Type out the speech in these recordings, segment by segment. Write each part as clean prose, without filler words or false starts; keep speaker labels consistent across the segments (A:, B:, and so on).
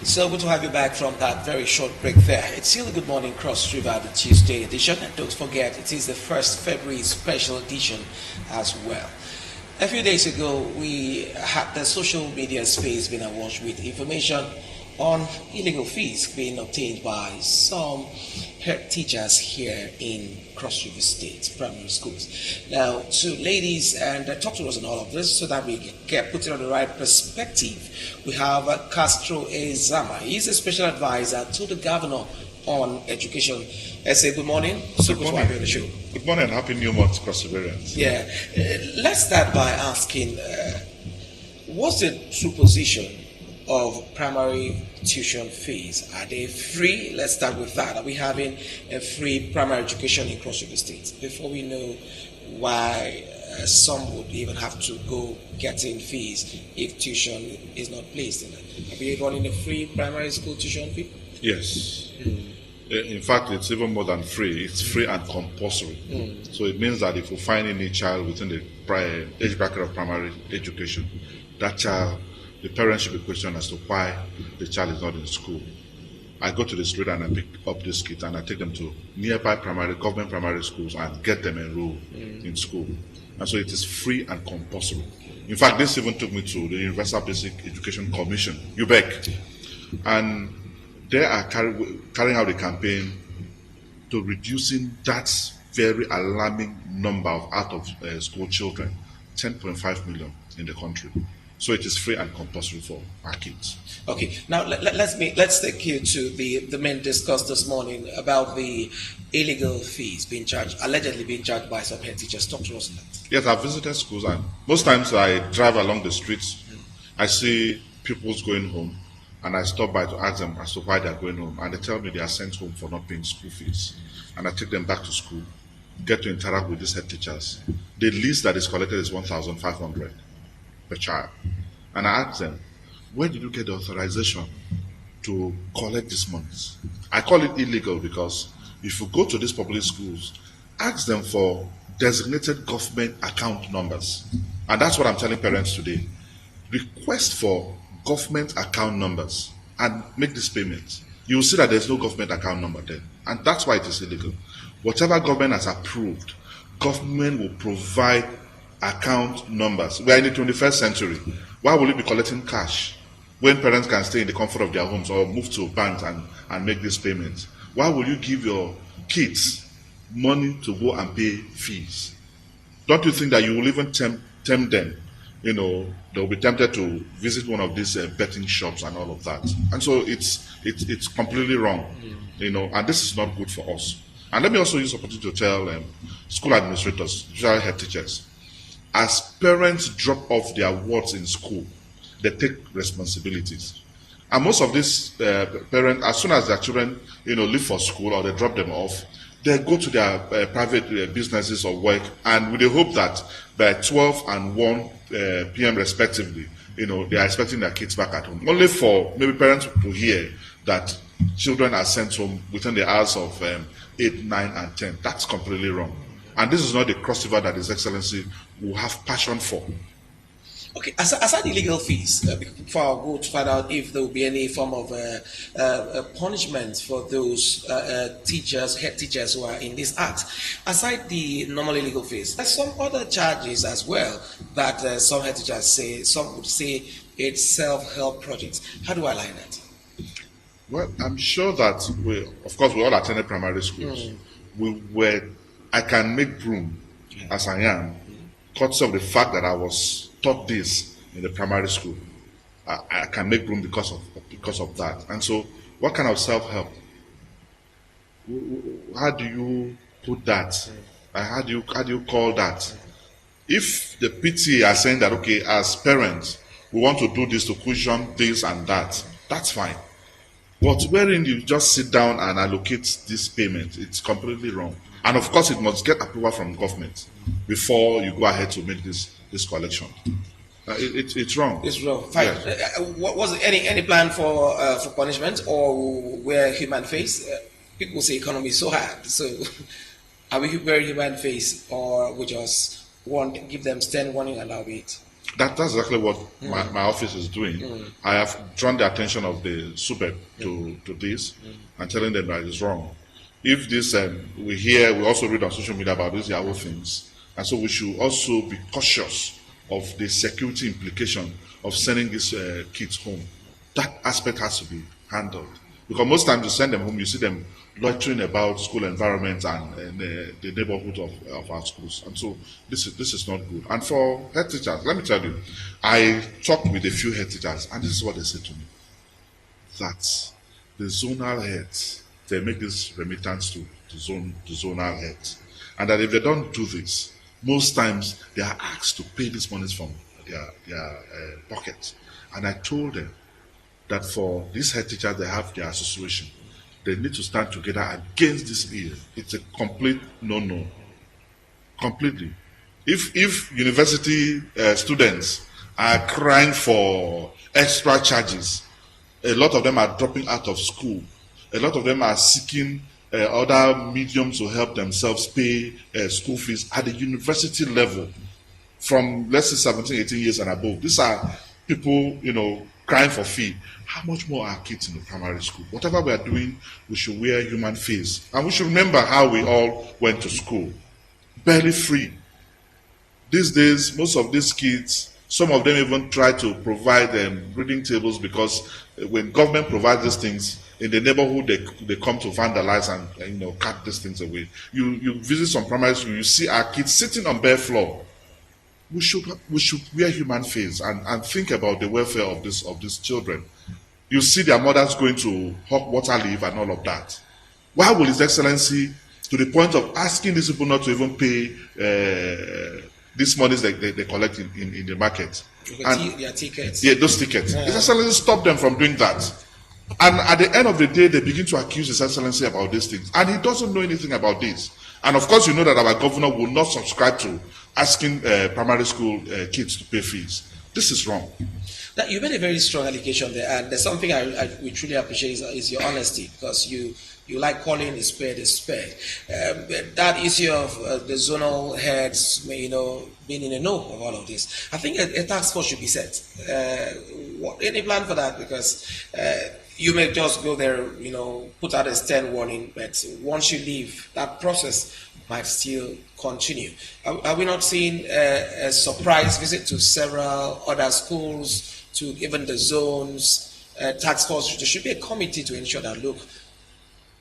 A: So good to have you back from that very short break there. It's still a Good Morning Cross River, the Tuesday edition, and don't forget it is the 1st February special edition as well. A few days ago, we had the social media space being awash with information on illegal fees being obtained by some head teachers here in Cross River State primary schools. Now, to ladies and talk to us on all of this so that we can put it on the right perspective, we have Castro Ezama. He's a special advisor to the governor on education. I say good morning. So good to have you on the show.
B: Good morning and happy new month, Cross Riverians.
A: Yeah. Let's start by asking, what's the true position of primary tuition fees? Are they free? Let's start with that. Are we having a free primary education in Cross River State? Before we know why some would even have to go getting fees if tuition is not placed in it. Are we running a free primary school tuition fee?
B: Yes. In fact, it's even more than free. It's free and compulsory. So it means that if you find any child within the age bracket of primary education, that child, the parents should be questioned as to why the child is not in school. I go to the street and I pick up these kids and I take them to nearby government primary schools and get them enrolled in school. And so it is free and compulsory. In fact, this even took me to the Universal Basic Education Commission, UBEC. And they are carrying out a campaign to reducing that very alarming number of out-of-school children, 10.5 million in the country. So it is free and compulsory for our kids.
A: Okay, now let's take you to the main discuss this morning about the illegal fees allegedly being charged by some head teachers. Talk to us on that.
B: Yes, I've visited schools and most times I drive along the streets, I see pupils going home and I stop by to ask them as to why they are going home and they tell me they are sent home for not paying school fees. And I take them back to school, get to interact with these head teachers. The least that is collected is 1,500 per child. And I ask them, where did you get the authorization to collect these monies? I call it illegal because if you go to these public schools, ask them for designated government account numbers. And that's what I'm telling parents today. Request for government account numbers and make this payment. You will see that there's no government account number there. And that's why it is illegal. Whatever government has approved, government will provide account numbers. We are in the 21st century. Why will you be collecting cash when parents can stay in the comfort of their homes or move to banks and make these payments? Why will you give your kids money to go and pay fees? Don't you think that you will even tempt them? You know, they'll be tempted to visit one of these betting shops and all of that. And so it's completely wrong, you know, and this is not good for us. And let me also use the opportunity to tell school administrators, especially head teachers, as parents drop off their wards in school, they take responsibilities. And most of these parents, as soon as their children, leave for school or they drop them off, they go to their private businesses or work, and with the hope that by 12 and 1 p.m. respectively, they are expecting their kids back at home. Only for maybe parents to hear that children are sent home within the hours of 8, 9, and 10. That's completely wrong. And this is not the Cross River that His Excellency will have passion for.
A: Okay, aside illegal fees, before I go to find out if there will be any form of punishment for those head teachers who are in this act, aside the normal illegal fees, there's some other charges as well that some head teachers say, some would say it's self-help projects. How do I line that?
B: Well, I'm sure that we all attended primary schools. I can make broom as I am, courtesy of the fact that I was taught this in the primary school. I can make room because of that. And so, what kind of self-help? How do you put that? How do you call that? If the PTA are saying that, okay, as parents, we want to do this to cushion this and that, that's fine. But wherein you just sit down and allocate this payment, it's completely wrong. And of course, it must get approval from government before you go ahead to make this collection. It's wrong.
A: It's wrong. Fine.
B: Yes.
A: Was there any plan for punishment, or where human face? People say economy is so hard. So are we very human face, or we just give them stern warning and allow it?
B: That's exactly what my office is doing. I have drawn the attention of the SUBEB to this and telling them that it's wrong. If this, we also read on social media about these Yahoo things, and so we should also be cautious of the security implication of sending these kids home. That aspect has to be handled. Because most times you send them home, you see them loitering about school environments and the neighborhood of our schools. And so this is not good. And for head teachers, let me tell you, I talked with a few head teachers, and this is what they said to me. That the zonal heads, they make this remittance to the zonal heads. And that if they don't do this, most times they are asked to pay these monies from their pocket. And I told them that for these head teachers, they have their association. They need to stand together against this bill. It's a complete no-no. Completely. If university students are crying for extra charges, a lot of them are dropping out of school. A lot of them are seeking other mediums to help themselves pay school fees at the university level from, let's say, 17, 18 years and above. These are people, crying for fee. How much more are kids in the primary school? Whatever we are doing, we should wear human face. And we should remember how we all went to school. Barely free. These days, most of these kids, some of them even try to provide reading tables because when government provides these things, in the neighborhood, they come to vandalize and cut these things away. You visit some primary school, you see our kids sitting on bare floor. We should wear human face and think about the welfare of these children. You see their mothers going to hot water leave and all of that. Why will His Excellency, to the point of asking these people not to even pay these monies they collect in the market?
A: Their tickets.
B: Yeah, those tickets. His Excellency stop them from doing that. And at the end of the day, they begin to accuse His Excellency about these things. And he doesn't know anything about this. And of course, you know that our governor will not subscribe to asking primary school kids to pay fees. This is wrong.
A: Now, you made a very strong allegation there, and there's something we truly appreciate is your honesty, because you like calling a spade a spade. That issue of the zonal heads, being in the know of all of this, I think a task force should be set. Any plan for that? Because you may just go there, put out a stern warning, but once you leave, that process might still continue. Are we not seeing a surprise visit to several other schools, to even the zones, task force? There should be a committee to ensure that, look,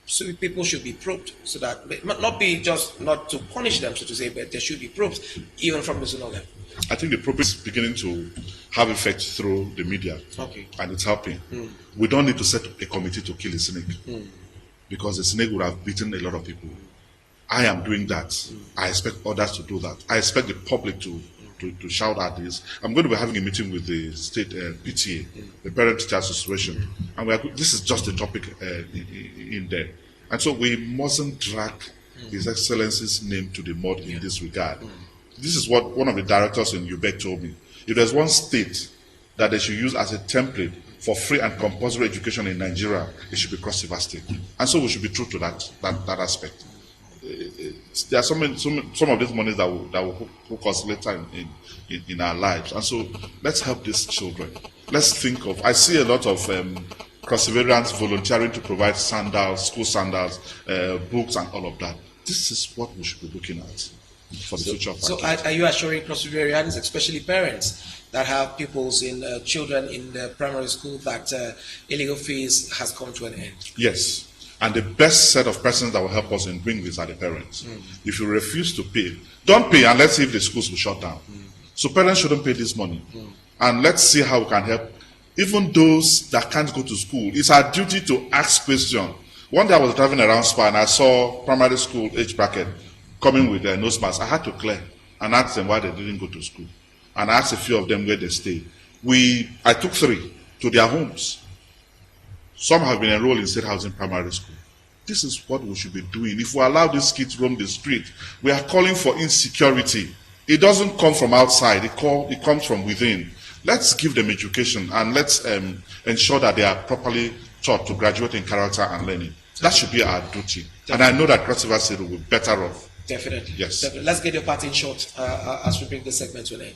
A: so people should be probed, so that not be just not to punish them, so to say, but they should be probed even from the zonal level.
B: I think the probe is beginning to have effect through the media, and it's helping. We don't need to set up a committee to kill a snake, because the snake would have beaten a lot of people. I am doing that. I expect others to do that. I expect the public to shout at this. I'm going to be having a meeting with the state PTA, the Parent Teacher Association, and this is just a topic in there. And so we mustn't drag His Excellency's name to the mud in this regard. This is what one of the directors in UBEC told me. If there's one state that they should use as a template for free and compulsory education in Nigeria, it should be Cross River State. And so we should be true to that aspect. There are some of these monies that will hook us later in our lives. And so let's help these children. Let's think of, I see a lot of Crossivarians volunteering to provide sandals, school sandals, books and all of that. This is what we should be looking at for the future of our kids.
A: Are you assuring Crossivarians, especially parents that have pupils children in the primary school, that illegal fees has come to an end?
B: Yes. And the best set of persons that will help us in doing this are the parents. If you refuse to pay, don't pay, and let's see if the schools will shut down. So parents shouldn't pay this money. And let's see how we can help even those that can't go to school. It's our duty to ask questions. One day I was driving around Spa and I saw primary school age bracket coming with their nose masks. I had to clear and ask them why they didn't go to school. And I asked a few of them where they stay. I took 3 to their homes. Some have been enrolled in state housing primary school. This is what we should be doing. If we allow these kids to roam the street, we are calling for insecurity. It doesn't come from outside. It comes from within. Let's give them education and let's ensure that they are properly taught to graduate in character and learning. That should be our duty. Definitely. And I know that Cross River State will be better off.
A: Definitely.
B: Yes.
A: Definitely. Let's get your part in short as we bring this segment to an end.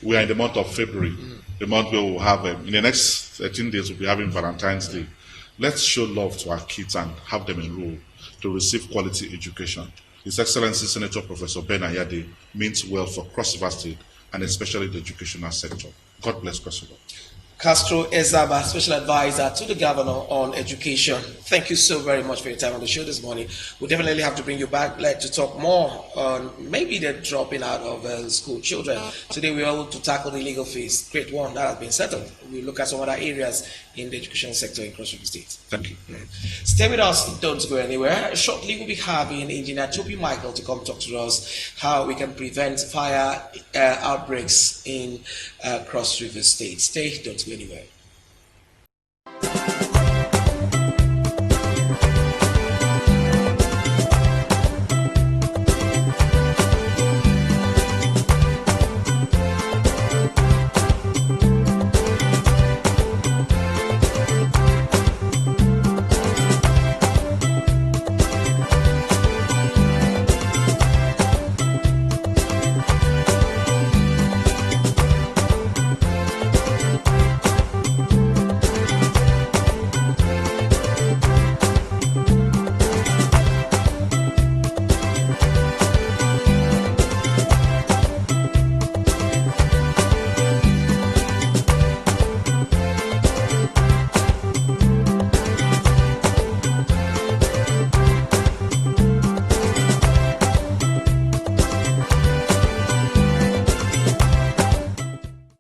B: We are in the month of February, the month where we'll have, in the next 13 days, we'll be having Valentine's Day. Let's show love to our kids and have them enroll to receive quality education. His Excellency Senator Professor Ben Ayade means well for Cross River State and especially the educational sector. God bless Cross River.
A: Castro Ezaba, Special Advisor to the Governor on Education. Thank you so very much for your time on the show this morning. We'll definitely have to bring you back to talk more on maybe the dropping out of school children. Today we are able to tackle the legal fees. Great one, that has been settled. We'll look at some other areas in the education sector in Cross River State.
B: Thank you.
A: Stay with us, don't go anywhere. Shortly we'll be having Engineer Toby Michael to come talk to us how we can prevent fire outbreaks in Cross River State. Stay, don't go anywhere.